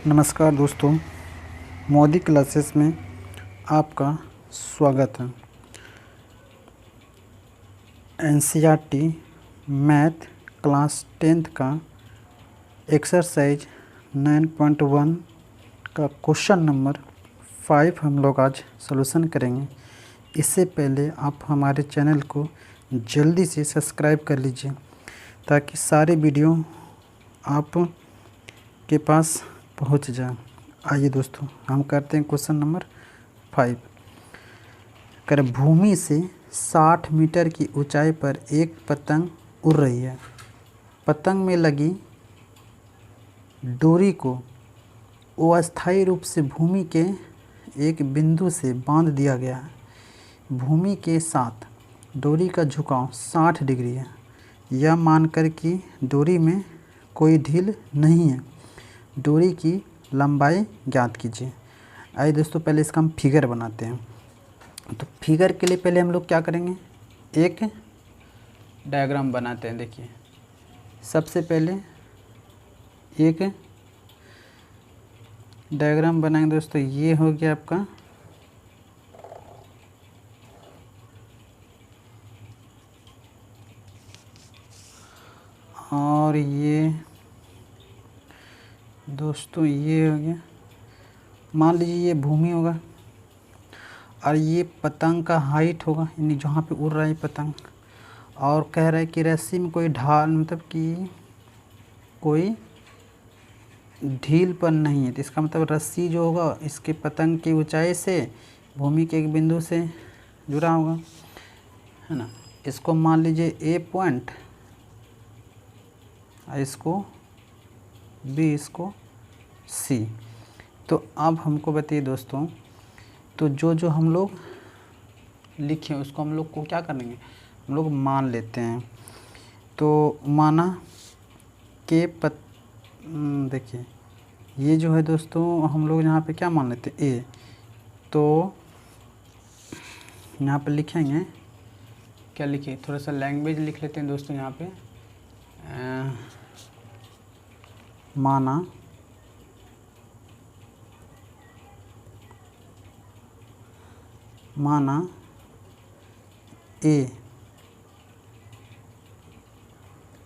नमस्कार दोस्तों, मोदी क्लासेस में आपका स्वागत है। एनसीईआरटी मैथ क्लास 10th का एक्सरसाइज 9.1 का क्वेश्चन नंबर 5 हम लोग आज सॉल्यूशन करेंगे। इससे पहले आप हमारे चैनल को जल्दी से सब्सक्राइब कर लीजिए ताकि सारे वीडियो आप के पास पहुंच जाए। आइए दोस्तों, हम करते हैं क्वेश्चन नंबर 5। कर भूमि से 60 मीटर की ऊंचाई पर एक पतंग उड़ रही है। पतंग में लगी डोरी को अस्थायी रूप से भूमि के एक बिंदु से बांध दिया गया है। भूमि के साथ डोरी का झुकाव 60 डिग्री है। यह मानकर कि डोरी में कोई ढील नहीं है, डोरी की लंबाई ज्ञात कीजिए। आइए दोस्तों, पहले इसका हम फिगर बनाते हैं। तो फिगर के लिए पहले हम लोग क्या करेंगे, एक डायग्राम बनाते हैं। देखिए, सबसे पहले एक डायग्राम बनाएंगे दोस्तों। ये हो गया आपका और ये दोस्तों ये हो गया। मान लीजिए ये भूमि होगा और ये पतंग का हाइट होगा, यानी जहाँ पे उड़ रहा है पतंग। और कह रहा है कि रस्सी में कोई ढाल, मतलब कि कोई ढीलपन नहीं है। तो इसका मतलब रस्सी जो होगा इसके पतंग की ऊंचाई से भूमि के एक बिंदु से जुड़ा होगा, है ना। इसको मान लीजिए ए पॉइंट, इसको बी, इसको सी। तो अब हमको बताइए दोस्तों, तो जो हम लोग लिखे उसको हम लोग को क्या करेंगे, हम लोग मान लेते हैं। तो माना के देखिए ये जो है दोस्तों, हम लोग यहाँ पे क्या मान लेते हैं, ए। तो यहाँ पे लिखेंगे, क्या लिखे, थोड़ा सा लैंग्वेज लिख लेते हैं दोस्तों। यहाँ पे माना ए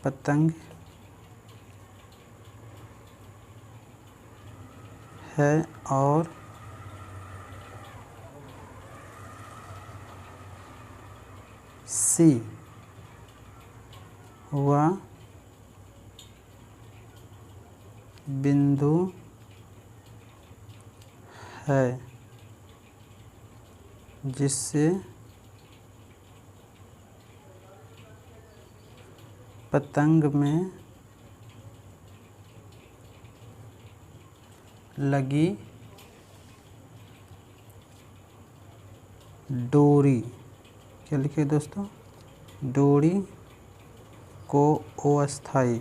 पतंग है और सी वह बिंदु है जिससे पतंग में लगी डोरी, क्या लिखे दोस्तों, डोरी को अस्थायी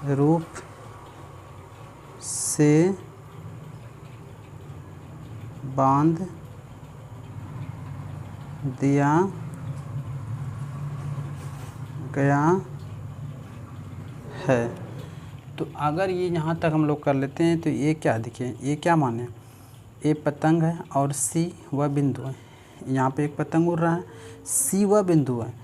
रूप से बांध दिया गया है। तो अगर ये यहाँ तक हम लोग कर लेते हैं तो ये क्या, देखिए ये क्या माने, ये पतंग है और सी वह बिंदु है। यहाँ पे एक पतंग उड़ रहा है, सी वह बिंदु है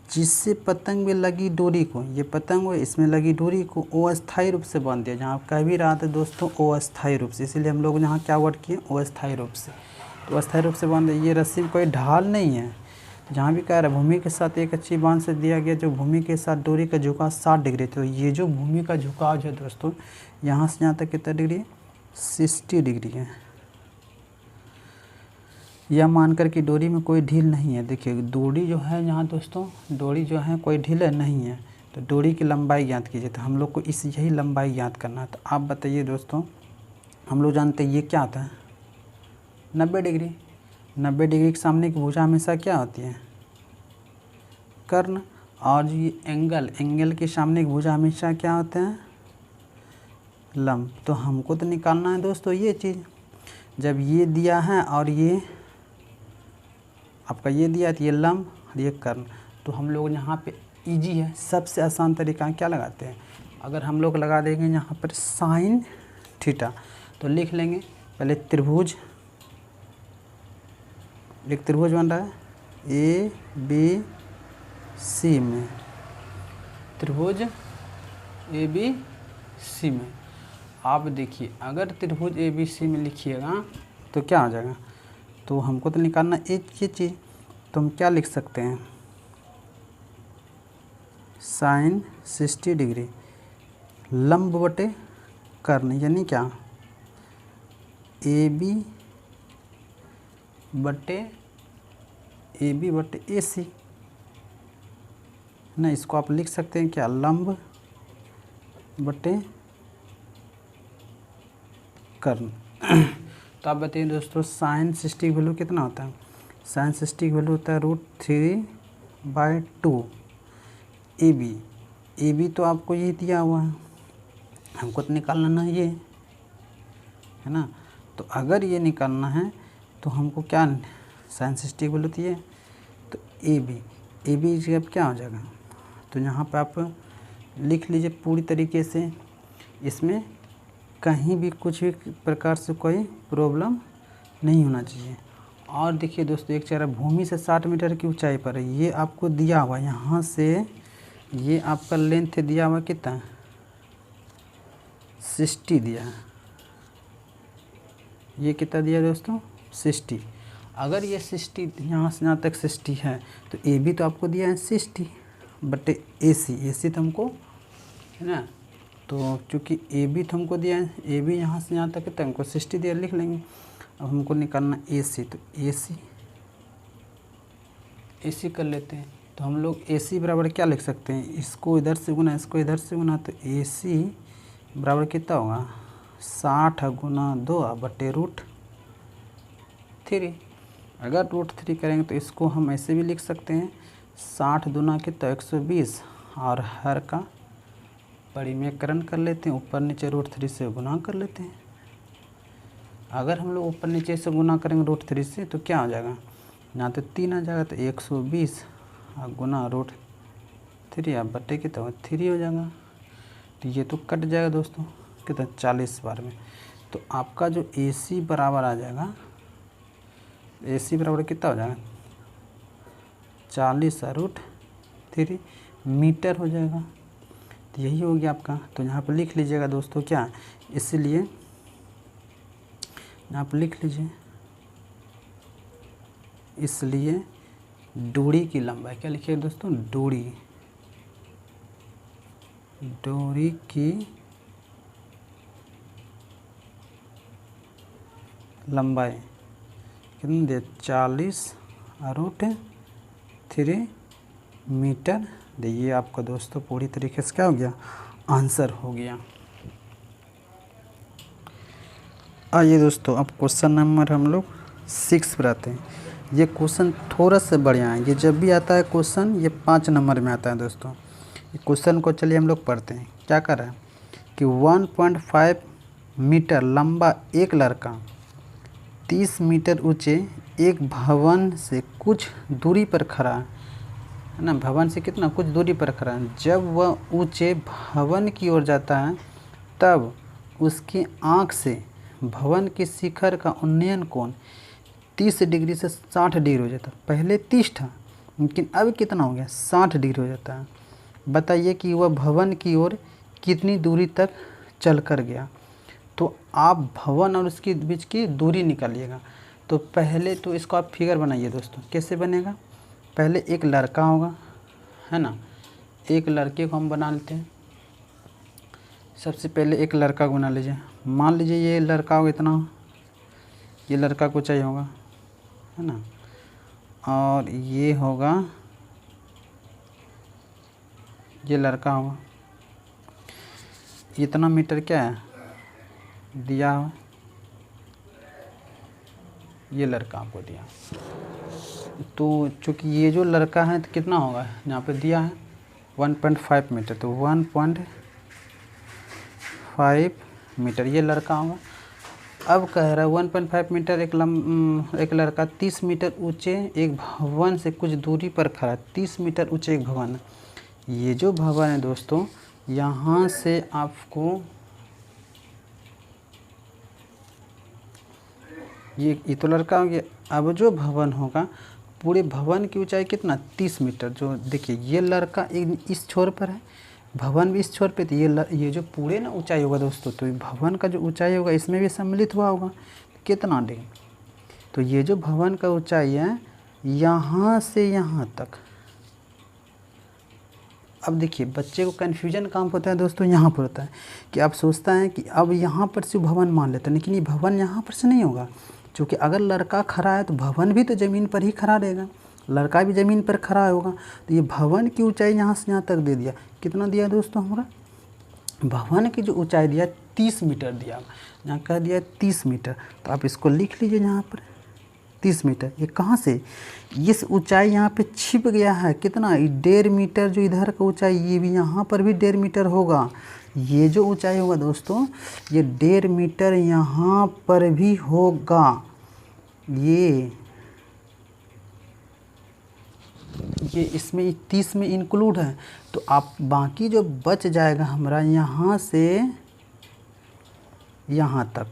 जिससे पतंग में लगी डोरी को, ये पतंग है इसमें लगी डोरी को अस्थायी रूप से बांध दिया। जहाँ कह भी रहा था दोस्तों अस्थायी रूप से, इसीलिए हम लोग यहाँ क्या वर्ड किए, अस्थायी रूप से। तो अस्थायी रूप से बांध दिया। ये रस्सी में कोई ढाल नहीं है। जहाँ भी कह रहा है भूमि के साथ एक अच्छी बांध से दिया गया, जो भूमि के साथ डोरी का झुकाव 60 डिग्री। तो ये जो भूमि का झुकाव है दोस्तों, यहाँ से यहाँ तक कितना डिग्री, 60 डिग्री है। यह मानकर कि डोरी में कोई ढील नहीं है। देखिए डोरी जो है यहाँ दोस्तों, डोरी जो है कोई ढील नहीं है। तो डोरी की लंबाई ज्ञात कीजिए। तो हम लोग को यही लंबाई ज्ञात करना है। तो आप बताइए दोस्तों, हम लोग जानते हैं ये क्या आता है, 90 डिग्री। 90 डिग्री के सामने की भुजा हमेशा क्या होती है, कर्ण। और ये एंगल के सामने की भुजा हमेशा क्या होते हैं, लंब। तो हमको तो निकालना है दोस्तों ये चीज़। जब ये दिया है और ये आपका ये दिया है तो ये लंब और ये कर्ण। तो हम लोग यहाँ पे इजी है, सबसे आसान तरीका क्या लगाते हैं, अगर हम लोग लगा देंगे यहाँ पर साइन थीटा, तो लिख लेंगे पहले त्रिभुज, एक त्रिभुज बन रहा है ए बी सी में, त्रिभुज ए बी सी में। आप देखिए अगर त्रिभुज ए बी सी में लिखिएगा तो क्या हो जाएगा, तो हमको तो निकालना एक ही चीज़, तो हम क्या लिख सकते हैं, साइन 60 डिग्री लंब बटे कर्ण, यानी क्या ए बी बटे ए सी ना, इसको आप लिख सकते हैं क्या, लंब बटे कर्ण। तो आप बताइए दोस्तों साइन 60 की वैल्यू कितना होता है, साइन 60 की वैल्यू होता है √3/2। ए बी तो आपको ये दिया हुआ है, हमको तो निकालना ना ये है ना, तो अगर ये निकालना है तो हमको क्या साइन 60 की वैल्यू दिए, तो ए बी जब क्या हो जाएगा, तो यहाँ पे आप लिख लीजिए पूरी तरीके से, इसमें कहीं भी कुछ भी प्रकार से कोई प्रॉब्लम नहीं होना चाहिए। और देखिए दोस्तों एक चेहरा भूमि से 60 मीटर की ऊंचाई पर है, ये आपको दिया हुआ यहाँ से, ये आपका लेंथ दिया हुआ कितना 60 दिया है, ये कितना दिया दोस्तों 60। अगर ये 60 यहाँ से यहाँ तक 60 है तो ए बी तो आपको दिया है 60 बटे ए सी तो हमको है ना, तो चूँकि ए बी तो हमको दिया है, ए बी यहाँ से यहाँ तक है तो हमको 60 दिया, लिख लेंगे। अब हमको निकालना ए सी, तो ए सी कर लेते हैं, तो हम लोग ए सी बराबर क्या लिख सकते हैं, इसको इधर से गुना इसको इधर से गुना, तो ए सी बराबर कितना होगा 60 गुना 2 बटे √3। अगर √3 करेंगे तो इसको हम ऐसे भी लिख सकते हैं 60 दूना कितना 120, और हर का परिमेयकरण कर लेते हैं, ऊपर नीचे √3 से गुना कर लेते हैं। अगर हम लोग ऊपर नीचे से गुना करेंगे √3 से तो क्या हो जाएगा, यहाँ तो 3 आ जाएगा, तो 120 और गुना √3 आप बटे कितना 3 हो जाएगा, तो ये तो कट जाएगा दोस्तों कितना 40 बार में। तो आपका जो ए सी बराबर आ जाएगा, ए सी बराबर कितना हो जाएगा 40 √3 मीटर हो जाएगा। तो यही हो गया आपका, तो यहाँ पर लिख लीजिएगा दोस्तों क्या, इसलिए यहाँ पर लिख लीजिए, इसलिए दूरी की लंबाई क्या लिखिए दोस्तों, दूरी की लंबाई कितनी दे 40 √3 मीटर दे। ये आपका दोस्तों पूरी तरीके से क्या हो गया, आंसर हो गया। आइए दोस्तों अब क्वेश्चन नंबर हम लोग 6 पर आते हैं। ये क्वेश्चन थोड़ा सा बढ़िया है, ये जब भी आता है क्वेश्चन ये 5 नंबर में आता है दोस्तों। ये क्वेश्चन को चलिए हम लोग पढ़ते हैं। क्या कर रहा है कि 1.5 मीटर लंबा एक लड़का 30 मीटर ऊंचे एक भवन से कुछ दूरी पर खड़ा है ना, भवन से कितना कुछ दूरी पर खड़ा है। जब वह ऊंचे भवन की ओर जाता है तब उसकी आँख से भवन के शिखर का उन्नयन कोण 30 डिग्री से 60 डिग्री हो जाता है। पहले 30 था लेकिन अब कितना हो गया 60 डिग्री हो जाता है। बताइए कि वह भवन की ओर कितनी दूरी तक चल कर गया। तो आप भवन और उसके बीच की दूरी निकालिएगा। तो पहले तो इसको आप फिगर बनाइए दोस्तों। कैसे बनेगा, पहले एक लड़का होगा है ना, एक लड़के को हम बना लेते हैं। सबसे पहले एक लड़का को बना लीजिए। मान लीजिए ये लड़का होगा इतना, ये लड़का को चाहिए होगा है ना, और ये होगा ये लड़का होगा। इतना मीटर क्या है दिया हुआ, ये लड़का आपको दिया। तो चूँकि ये जो लड़का है तो कितना होगा यहाँ पे दिया है 1.5 मीटर, तो 1.5 मीटर ये लड़का होगा। अब कह रहा है 1.5 मीटर एक लड़का 30 मीटर ऊंचे एक भवन से कुछ दूरी पर खड़ा है। 30 मीटर ऊंचे एक भवन है, ये जो भवन है दोस्तों, यहाँ से आपको ये तो लड़का हो गया। अब जो भवन होगा, पूरे भवन की ऊंचाई कितना, 30 मीटर। जो देखिए ये लड़का इस छोर पर है, भवन भी इस छोर पे, तो ये जो पूरे ना ऊंचाई होगा दोस्तों, तो भवन का जो ऊंचाई होगा इसमें भी सम्मिलित हुआ होगा कितना डिग्री। तो ये जो भवन का ऊंचाई है यहाँ से यहाँ तक। अब देखिए बच्चे को कन्फ्यूजन कहाँ होता है दोस्तों, यहाँ पर होता है कि आप सोचता है कि अब यहाँ पर से भवन मान लेते हैं, लेकिन ये भवन यहाँ पर से नहीं होगा। क्योंकि अगर लड़का खड़ा है तो भवन भी तो ज़मीन पर ही खड़ा रहेगा, लड़का भी ज़मीन पर खड़ा होगा। तो ये भवन की ऊंचाई यहाँ से यहाँ तक दे दिया, कितना दिया दोस्तों हमारा, भवन की जो ऊंचाई दिया 30 मीटर दिया, यहाँ कह दिया 30 मीटर। तो आप इसको लिख लीजिए यहाँ पर 30 मीटर। ये कहाँ से, इस ऊंचाई यहाँ पे छिप गया है कितना, 1.5 मीटर। जो इधर का ऊंचाई ये भी यहाँ पर भी 1.5 मीटर होगा। ये जो ऊंचाई होगा दोस्तों, ये 1.5 मीटर यहाँ पर भी होगा। ये इसमें 30 में इंक्लूड है। तो आप बाकी जो बच जाएगा हमारा यहाँ से यहाँ तक,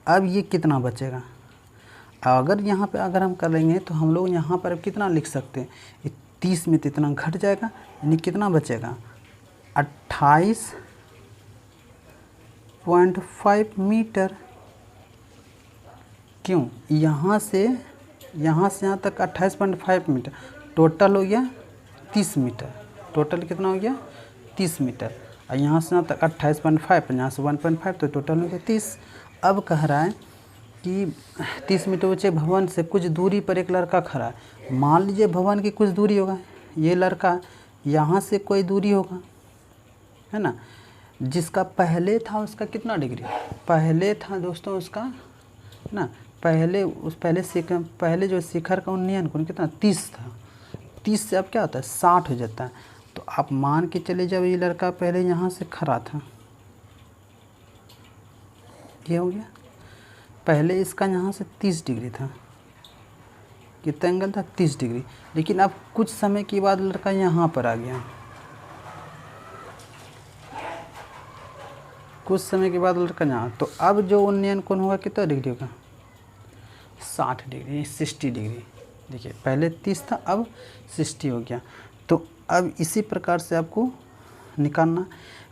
अब ये कितना बचेगा। अगर यहाँ पे अगर हम करेंगे तो हम लोग यहाँ पर कितना लिख सकते हैं, 30 में तो इतना घट जाएगा, यानी कितना बचेगा 28.5 मीटर। क्यों, यहाँ से यहाँ तक 28.5 मीटर, टोटल हो गया 30 मीटर। टोटल कितना हो गया 30 मीटर। और यहाँ से यहाँ तक 28.5, यहाँ से 1.5, तो टोटल हो गया 30। अब कह रहा है कि 30 मीटर ऊंचे भवन से कुछ दूरी पर एक लड़का खड़ा है। मान लीजिए भवन की कुछ दूरी होगा, ये लड़का यहाँ से कोई दूरी होगा, है ना, जिसका पहले था उसका कितना डिग्री, पहले था दोस्तों उसका, है ना, पहले जो शिखर का उन्नयन कोण कितना 30 था। 30 से अब क्या होता है 60 हो जाता है। तो आप मान के चले जब ये लड़का पहले यहाँ से खड़ा था, ये हो गया, पहले इसका यहाँ से 30 डिग्री था, कितना एंगल था 30 डिग्री। लेकिन अब कुछ समय के बाद लड़का यहाँ पर आ गया, कुछ समय के बाद लड़का यहाँ, तो अब जो उन्नयन कोण होगा कितना डिग्री होगा 60 डिग्री, 60 डिग्री। देखिए पहले 30 था, अब 60 हो गया। तो अब इसी प्रकार से आपको निकालना।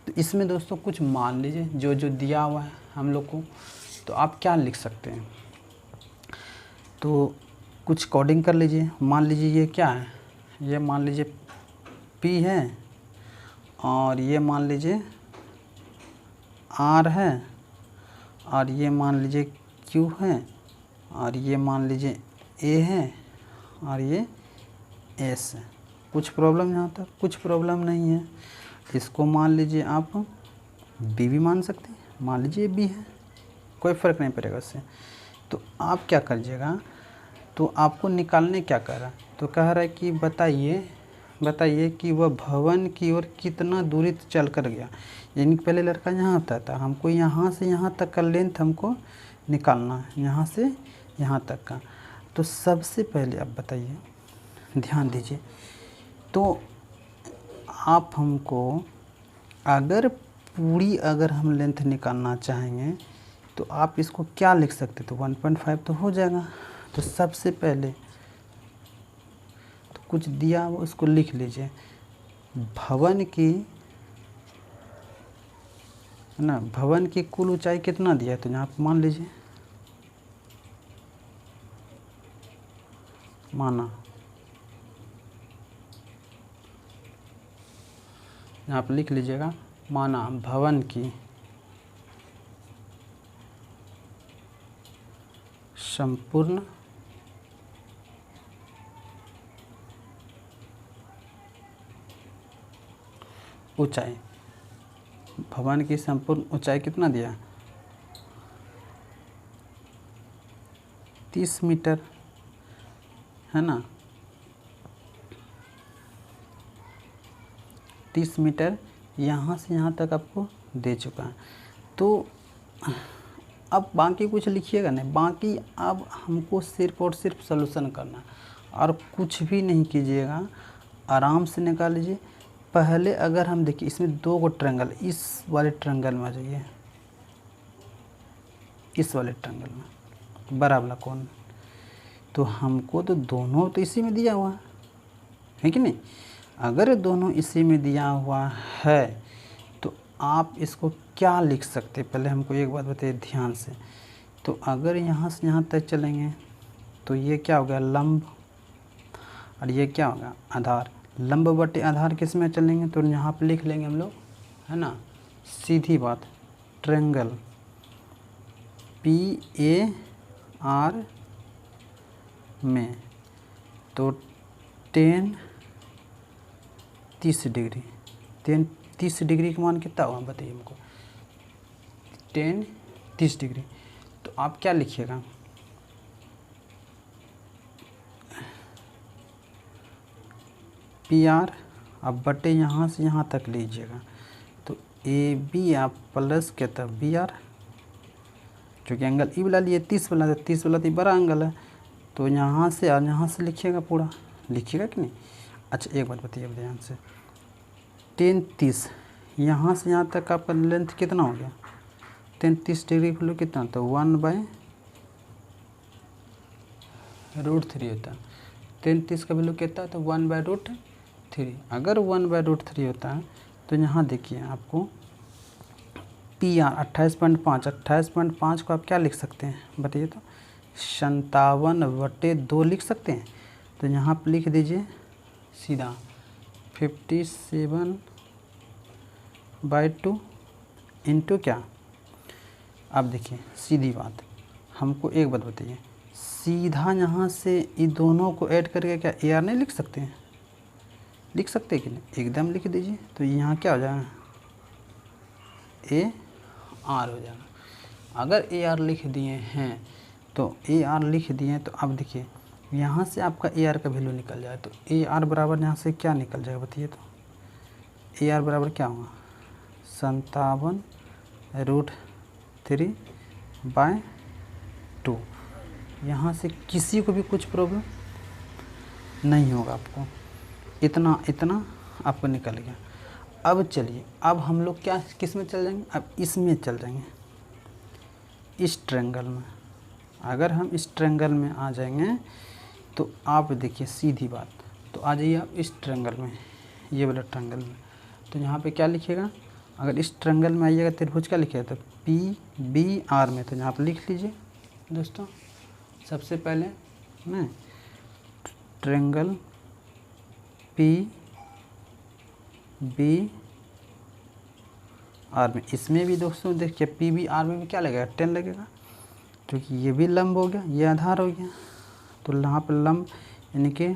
तो इसमें दोस्तों कुछ मान लीजिए जो दिया हुआ है हम लोग को, तो आप क्या लिख सकते हैं, तो कुछ कोडिंग कर लीजिए। मान लीजिए ये क्या है, ये मान लीजिए P है, और ये मान लीजिए R है, और ये मान लीजिए Q है, और ये मान लीजिए A है, और ये S है। कुछ प्रॉब्लम यहाँ तक, कुछ प्रॉब्लम नहीं है। इसको मान लीजिए आप B भी मान सकते हैं, मान लीजिए B है, कोई फ़र्क नहीं पड़ेगा उससे। तो आप क्या करिएगा, तो आपको निकालने क्या कह रहा है, तो कह रहा है कि बताइए कि वह भवन की ओर कितना दूरी चल कर गया। यानी पहले लड़का यहाँ होता था, हमको यहाँ से यहाँ तक का लेंथ हमको निकालना है, यहाँ से यहाँ तक का। तो सबसे पहले आप बताइए, ध्यान दीजिए, तो आप हमको अगर हम लेंथ निकालना चाहेंगे तो आप इसको क्या लिख सकते, तो 1.5 तो हो जाएगा। तो सबसे पहले तो कुछ दिया हो उसको लिख लीजिए, भवन की कुल ऊंचाई कितना दिया है, तो यहाँ पर मान लीजिए, माना यहाँ पर लिख लीजिएगा, माना भवन की संपूर्ण ऊंचाई, भवन की संपूर्ण ऊंचाई कितना दिया 30 मीटर, है ना, 30 मीटर यहाँ से यहाँ तक आपको दे चुका है। तो अब बाकी कुछ लिखिएगा नहीं, बाकी अब हमको सिर्फ और सिर्फ सॉल्यूशन करना और कुछ भी नहीं कीजिएगा, आराम से निकाल लीजिए। पहले अगर हम देखिए इसमें दो को ट्रायंगल, इस वाले ट्रायंगल में आ जाइए, इस वाले ट्रायंगल में बड़ा वाला कौन, तो हमको तो दोनों तो इसी में दिया हुआ है कि नहीं। अगर दोनों इसी में दिया हुआ है तो आप इसको क्या लिख सकते, पहले हमको एक बात बताइए ध्यान से। तो अगर यहाँ से यहाँ तक चलेंगे तो ये क्या हो गया लंब, और ये क्या होगा आधार। लंब बटे आधार किस में चलेंगे, तो यहाँ पे लिख लेंगे हम लोग, है ना, सीधी बात, ट्रायंगल PAR में तो 10 30 डिग्री, 30 डिग्री का मान कितना हुआ बताइए हमको, 10 30 डिग्री। तो आप क्या लिखिएगा, PR अब बटे यहाँ से यहाँ तक लीजिएगा, तो AB आप प्लस के तब BR, क्योंकि एंगल ई वाला लिए 30 वाला, 30 वाला तो बड़ा एंगल है, तो यहाँ से और यहाँ से लिखिएगा, पूरा लिखिएगा कि नहीं। अच्छा एक बात बताइए ध्यान से, 10 30 यहाँ से यहाँ तक आपका लेंथ कितना हो गया, 10 30 डिग्री का लोग कितना, तो 1/√3 होता है। 10 30 का वैल्यू कितना है, तो 1/√3। अगर 1/√3 होता है तो यहाँ देखिए आपको PR 28.5 को आप क्या लिख सकते हैं बताइए, तो 57/2 लिख सकते हैं। तो यहाँ पर लिख दीजिए सीधा 57/2 इंटू क्या। अब देखिए सीधी बात, हमको एक बात बताइए, सीधा यहाँ से इन दोनों को ऐड करके क्या AR नहीं लिख सकते हैं, लिख सकते हैं कि नहीं, एकदम लिख दीजिए। तो यहाँ क्या हो जाएगा AR हो जाएगा। अगर AR लिख दिए हैं तो AR लिख दिए, तो अब देखिए यहाँ से आपका AR का वैल्यू निकल जाए, तो AR बराबर यहाँ से क्या निकल जाएगा बताइए, तो AR बराबर क्या होगा 57√3/2। यहाँ से किसी को भी कुछ प्रॉब्लम नहीं होगा, आपको इतना इतना आपको निकल गया। अब चलिए, अब हम लोग क्या किस में चल जाएंगे, अब इसमें चल जाएंगे, इस ट्रायंगल में। अगर हम इस ट्रायंगल में आ जाएंगे तो आप देखिए सीधी बात, तो आ जाइए आप इस ट्रायंगल में, ये वाला ट्रायंगल में। तो यहाँ पे क्या लिखिएगा, अगर इस ट्रायंगल में आइएगा त्रिभुज क्या लिखिएगा, तो PBR में, तो यहाँ पर लिख लीजिए दोस्तों, सबसे पहले मैं ट्रायंगल PBR में, इसमें भी दोस्तों देखिए PBR में भी क्या लगेगा 10 लगेगा, क्योंकि ये भी लंब हो गया, ये आधार हो गया। तो यहाँ पर लंब यानी कि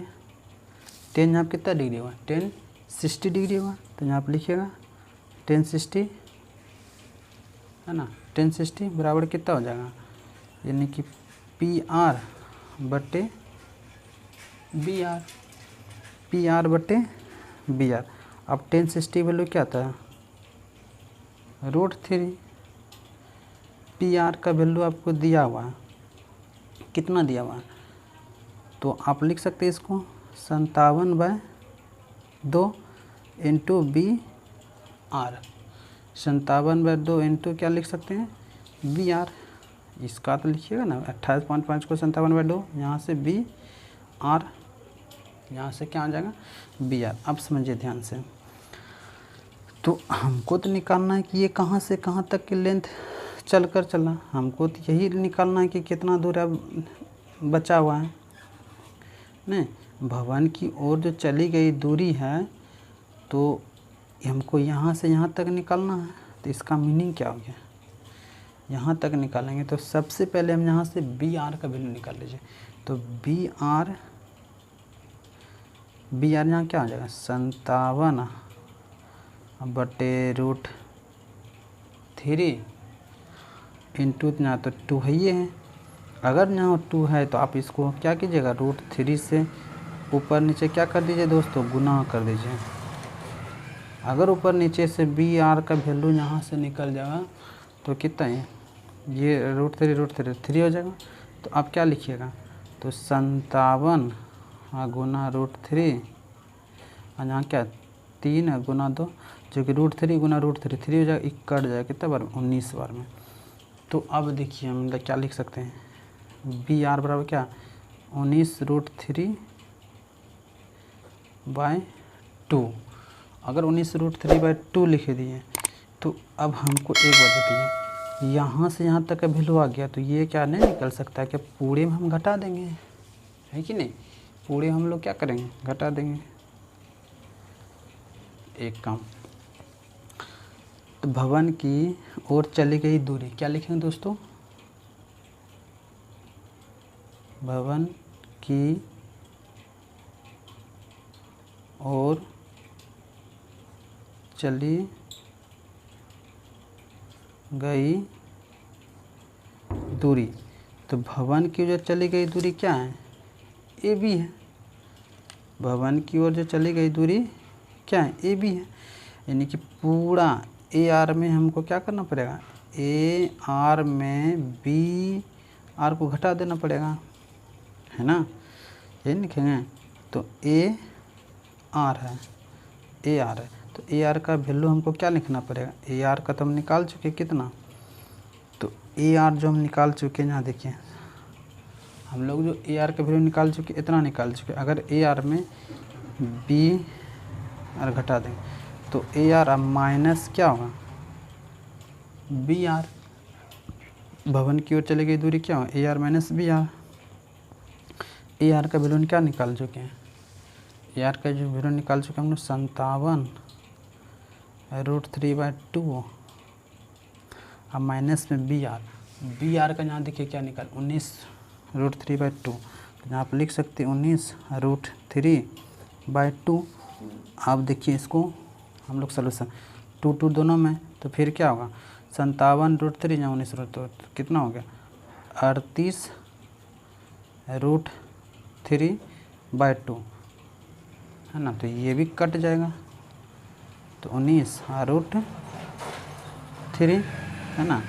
10 यहाँ पर कितना डिग्री हुआ, 10 60 डिग्री हुआ। तो यहाँ पर लिखिएगा 10 60, है ना, 10 60 बराबर कितना हो जाएगा, यानी कि PR बटे BR, PR बटे BR। अब 10 60 वैल्यू क्या आता है √3। PR का वैल्यू आपको दिया हुआ है, कितना दिया हुआ है, तो आप लिख सकते हैं इसको 57/2 इंटू BR, 57/2 इंटू क्या लिख सकते हैं BR। इसका तो लिखिएगा ना 28.5 को 57/2, यहाँ से BR, यहाँ से क्या आ जाएगा BR। अब समझिए ध्यान से, तो हमको तो निकालना है कि ये कहाँ से कहाँ तक की लेंथ चल कर चला, हमको तो यही निकालना है कि कितना दूर अब बचा हुआ है। नहीं, भवन की ओर जो चली गई दूरी है तो हमको यहाँ से यहाँ तक निकालना है। तो इसका मीनिंग क्या हो गया, यहाँ तक निकालेंगे तो सबसे पहले हम यहाँ से BR का वैल्यू निकाल लीजिए। तो BR यहाँ क्या हो जाएगा 57/√3 इंटू यहाँ तो 2 है, ये है। अगर यहाँ 2 है तो आप इसको क्या कीजिएगा √3 से ऊपर नीचे क्या कर दीजिए दोस्तों, गुना कर दीजिए। अगर ऊपर नीचे से BR का वैल्यू यहाँ से निकल जाएगा तो कितना है, ये √3 हो जाएगा। तो आप क्या लिखिएगा, तो 57 गुना √3 और यहाँ क्या 3 गुना 2 जो कि √3 गुना √3 3 हो जाएगा, 1 कट जाएगा कितना बार में 19 बार में। तो अब देखिए हम क्या लिख सकते हैं, बी आर बराबर क्या 19√3/2। अगर 19√3/2 लिख दिए तो अब हमको एक बात बताइए, यहाँ से यहाँ तक का वैल्यू आ गया तो ये क्या नहीं निकल सकता है कि पूरे में हम घटा देंगे, है कि नहीं, पूरे हम लोग क्या करेंगे घटा देंगे। एक काम, तो भवन की ओर चली गई दूरी क्या लिखेंगे दोस्तों, भवन की ओर चली गई दूरी। तो भवन की ओर जो चली गई दूरी क्या है, ए बी है। भवन की ओर जो चली गई दूरी क्या है, ए बी है। यानी कि पूरा ए आर में हमको क्या करना पड़ेगा, ए आर में बी आर को घटा देना पड़ेगा, है ना, यही लिखेंगे। तो ए आर है, ए आर है, तो ए आर का वैल्यू हमको क्या लिखना पड़ेगा, ए आर का तो हम निकाल चुके कितना, तो ए आर जो हम निकाल चुके यहाँ देखिए हम लोग जो ए आर का वैल्यू निकाल चुके इतना निकाल चुके। अगर ए आर में बी आर घटा देंगे तो ए आर माइनस क्या होगा बी आर। भवन की ओर चली गई दूरी क्या होगा, A R minus B R. A R का वैल्यू क्या निकाल चुके हैं, ए आर का जो वैल्यू निकाल चुके हैं हम लोग 57√3/2 अब माइनस में बी आर। बी आर का यहाँ देखिए क्या निकाल 19√3/2, तो यहाँ आप लिख सकते हैं 19√3/2। आप देखिए इसको हम लोग सोल्यूशन 2 दोनों में, तो फिर क्या होगा 57√3 या 19 तो कितना हो गया 38√3/2, है ना। तो ये भी कट जाएगा तो 19√3 है ना।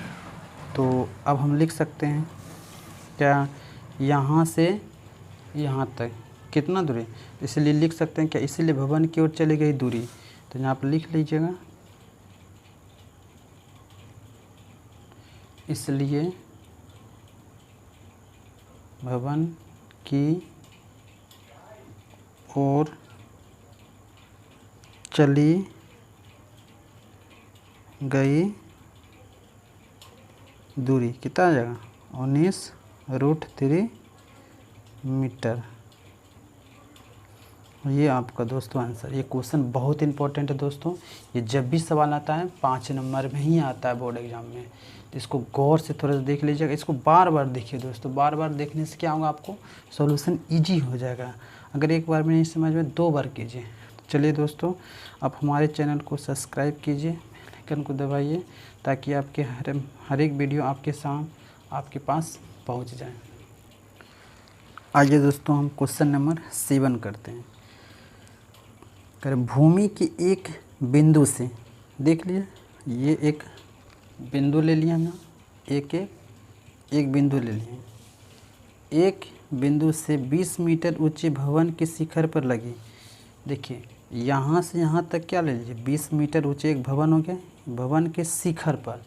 तो अब हम लिख सकते हैं क्या, यहाँ से यहाँ तक कितना दूरी, इसलिए लिख सकते हैं क्या, इसीलिए भवन की ओर चली गई दूरी, तो यहाँ पर लिख लीजिएगा, इसलिए भवन की ओर चली गई दूरी कितना आ जाएगा 19√3 मीटर। ये आपका दोस्तों आंसर। ये क्वेश्चन बहुत इंपॉर्टेंट है दोस्तों, ये जब भी सवाल आता है 5 नंबर में ही आता है बोर्ड एग्जाम में, तो इसको गौर से थोड़ा सा देख लीजिएगा। इसको बार बार देखिए दोस्तों, बार बार देखने से क्या होगा आपको सॉल्यूशन इजी हो जाएगा। अगर एक बार में नहीं समझ में 2 बार कीजिए। तो चलिए दोस्तों, आप हमारे चैनल को सब्सक्राइब कीजिए, आइकन को दबाइए ताकि आपके हर एक वीडियो आपके पास पहुंच जाए। आइए दोस्तों हम क्वेश्चन नंबर 7 करते हैं। भूमि की एक बिंदु से, देख लिए ये एक बिंदु ले लिया ना, एक बिंदु ले लिए, एक बिंदु से 20 मीटर ऊंचे भवन के शिखर पर लगी। देखिए यहाँ से यहाँ तक क्या ले लीजिए 20 मीटर ऊंचे एक भवन हो गया, भवन के शिखर पर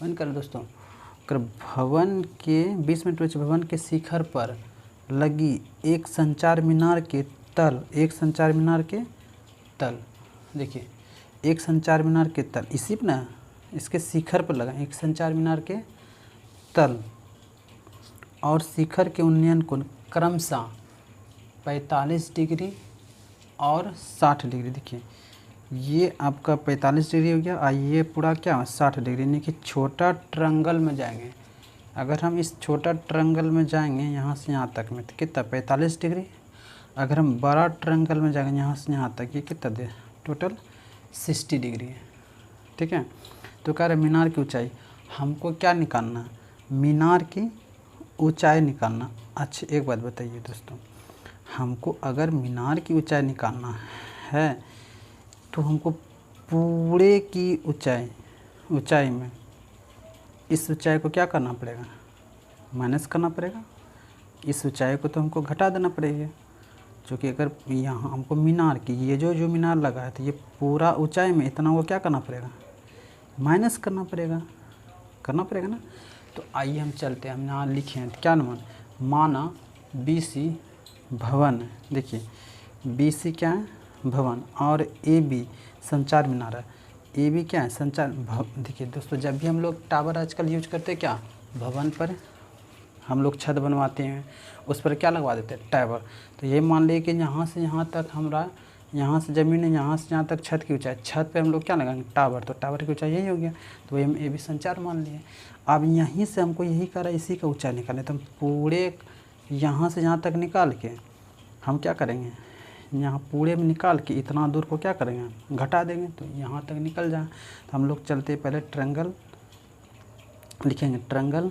बन कर दोस्तों, अगर भवन के 20 मीटर ऊंचे भवन के शिखर पर लगी एक संचार मीनार के तल, एक संचार मीनार के तल, देखिए एक संचार मीनार के तल, इसी पर ना इसके शिखर पर लगा एक संचार मीनार के तल और शिखर के उन्नयन कोण क्रमशः 45 डिग्री और 60 डिग्री। देखिए ये आपका 45 डिग्री हो गया और ये पूरा क्या 60 डिग्री, यानी कि छोटा ट्रायंगल में जाएंगे। अगर हम इस छोटा ट्रायंगल में जाएंगे यहाँ से यहाँ तक में तो कितना 45 डिग्री, अगर हम बड़ा ट्रायंगल में जाएंगे यहाँ से यहाँ तक ये कितना दे टोटल 60 डिग्री है, ठीक है। तो कह रहे मीनार की ऊंचाई, हमको क्या निकालना, मीनार की ऊंचाई निकालना। अच्छा एक बात बताइए दोस्तों, हमको अगर मीनार की ऊंचाई निकालना है तो हमको पूरे की ऊंचाई में इस ऊंचाई को क्या करना पड़ेगा, माइनस करना पड़ेगा। इस ऊंचाई को तो हमको घटा देना पड़ेगा। क्योंकि अगर यहाँ हमको मीनार की ये जो मीनार लगा है तो ये पूरा ऊंचाई में इतना वो क्या करना पड़ेगा, माइनस करना पड़ेगा ना। तो आइए हम चलते हैं, हम यहाँ लिखे हैं क्या माना BC भवन है। देखिए BC क्या है, भवन, और AB संचार मीनार है। AB क्या है, संचार देखिए दोस्तों, जब भी हम लोग टावर आजकल यूज करते हैं क्या, भवन पर हम लोग छत बनवाते हैं, उस पर क्या लगवा देते हैं, टावर। तो ये मान लिए कि यहाँ से यहाँ तक हमारा, यहाँ से ज़मीन है, यहाँ से यहाँ तक छत की ऊंचाई, छत पे हम लोग क्या लगाएंगे, टावर। तो टावर की ऊंचाई यही हो गया, तो वही हम AB संचार मान लिए। अब यहीं से हमको यही करा, इसी का ऊंचाई निकालना है, तो हम पूरे यहाँ से यहाँ तक निकाल के हम क्या करेंगे, यहाँ पूरे में निकाल के इतना दूर को क्या करेंगे, घटा देंगे, तो यहाँ तक निकल जाए। तो हम लोग चलते पहले ट्रायंगल लिखेंगे, ट्रायंगल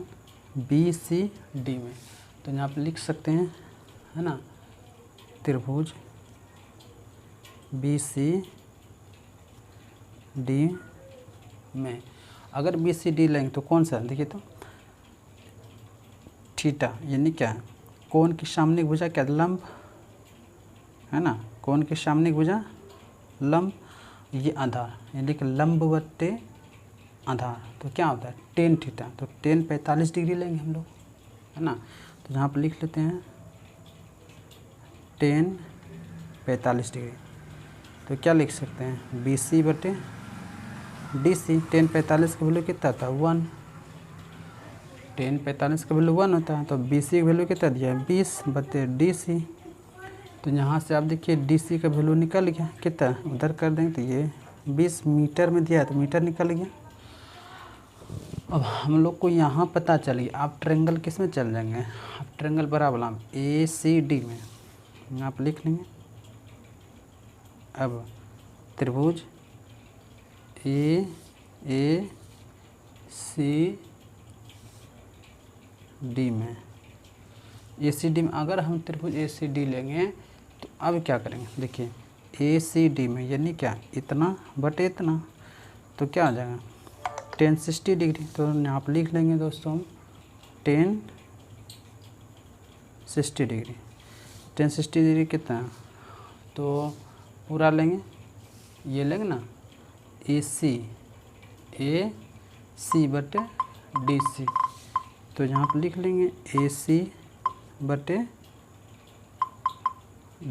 BCD में, तो यहाँ पे लिख सकते हैं, है ना, त्रिभुज BCD में। अगर BCD लेंगे तो कौन सा, देखिए तो थीटा यानी क्या है, कोण की सामने भुजा क्या, लंब, है ना, कोण की सामने भुजा लंब, ये आधार, यानी कि लंब बट्टे आधार, तो क्या होता है टेन थीटा। तो टेन 45 डिग्री लेंगे हम लोग, है ना। तो यहाँ पर लिख लेते हैं टेन 45 डिग्री। तो क्या लिख सकते हैं, BC बटे DC। टेन 45 का वैल्यू कितना था, 1। टेन 45 का वैल्यू 1 होता है, तो BC का वैल्यू कितना दिया है, 20 बटे DC। तो यहाँ से आप देखिए DC का वैल्यू निकल गया, कितना उधर कर देंगे तो ये 20 मीटर में दिया है, तो मीटर निकल गया। अब हम लोग को यहाँ पता चली, आप ट्रायंगल किस में चल जाएंगे, आप ट्रायंगल बराबर ACD में यहाँ पर लिख लेंगे। अब त्रिभुज ACD में, ACD में अगर हम त्रिभुज ACD लेंगे तो अब क्या करेंगे, देखिए ACD में यानी क्या, इतना बटे इतना, तो क्या आ जाएगा 1060 डिग्री। तो यहाँ पर लिख लेंगे दोस्तों हम 1060 डिग्री। 1060 डिग्री कितना है, तो पूरा लेंगे, ये लेंगे ना AC बटे DC। तो यहाँ पर लिख लेंगे AC बटे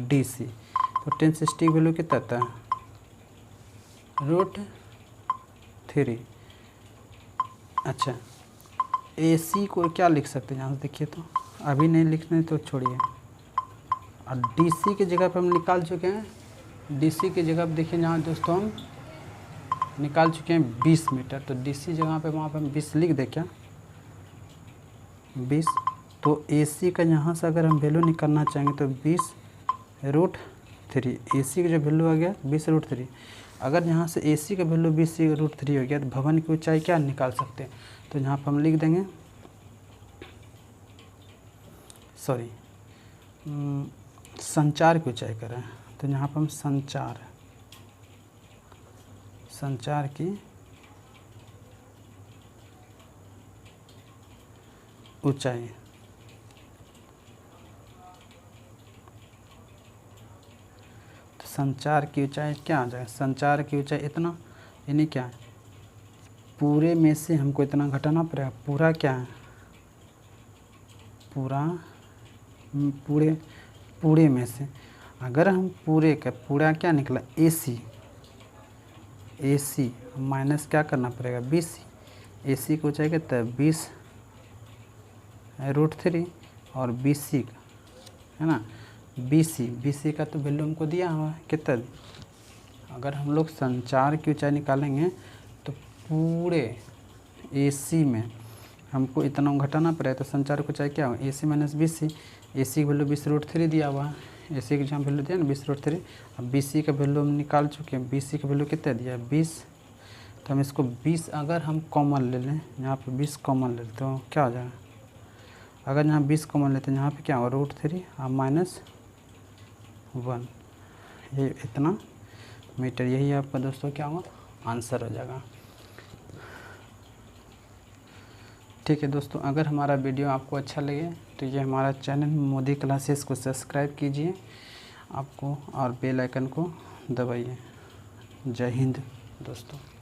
DC। तो 1060 की वैल्यू कितना आता है, √3। अच्छा AC को क्या लिख सकते हैं, यहाँ से देखिए, तो अभी नहीं लिखने तो छोड़िए। और DC की जगह पर हम निकाल चुके हैं, DC की जगह पर देखिए यहाँ दोस्तों हम निकाल चुके हैं 20 मीटर। तो DC जगह पे वहाँ पे हम 20 लिख दें क्या, 20। तो AC का यहाँ से अगर हम वैल्यू निकालना चाहेंगे तो 20√3। AC का जो वैल्यू आ गया 20√3। अगर यहाँ से AC का वैल्यू 20√3 हो गया तो भवन की ऊंचाई क्या निकाल सकते हैं, तो यहाँ पर हम लिख देंगे, सॉरी संचार की ऊंचाई करें, तो यहाँ पर हम संचार की ऊंचाई, तो संचार की ऊंचाई क्या आ जाएगा, संचार की ऊंचाई इतना, यानी क्या, पूरे में से हमको इतना घटाना पड़ेगा। पूरा क्या है, पूरे में से अगर हम पूरे का पूरा क्या निकला AC माइनस क्या करना पड़ेगा BC। AC को चाहिए कितना 20√3 और BC का, है ना, BC का तो वैल्यू हमको दिया हुआ है कितना। अगर हम लोग संचार की ऊंचाई निकालेंगे तो पूरे AC में हमको इतना घटाना पड़ेगा, तो संचार की ऊंचाई क्या होगा, AC माइनस BC। AC की वैल्यू 20√3 दिया हुआ है, AC की जहाँ वैल्यू दिया ना 20√3। अब BC का वैल्यू हम निकाल चुके हैं, BC का वैल्यू कितना दिया है 20। तो हम इसको 20 अगर हम कॉमन ले लें, यहाँ पे 20 कॉमन ले लें तो क्या हो जाएगा, अगर यहाँ 20 कॉमन लेते हैं यहाँ पे क्या होगा √3 और -1, ये इतना मीटर। यही आपका दोस्तों क्या होगा, आंसर हो जाएगा। ठीक है दोस्तों, अगर हमारा वीडियो आपको अच्छा लगे तो ये हमारा चैनल मोदी क्लासेस को सब्सक्राइब कीजिए आपको और बेल आइकन को दबाइए। जय हिंद दोस्तों।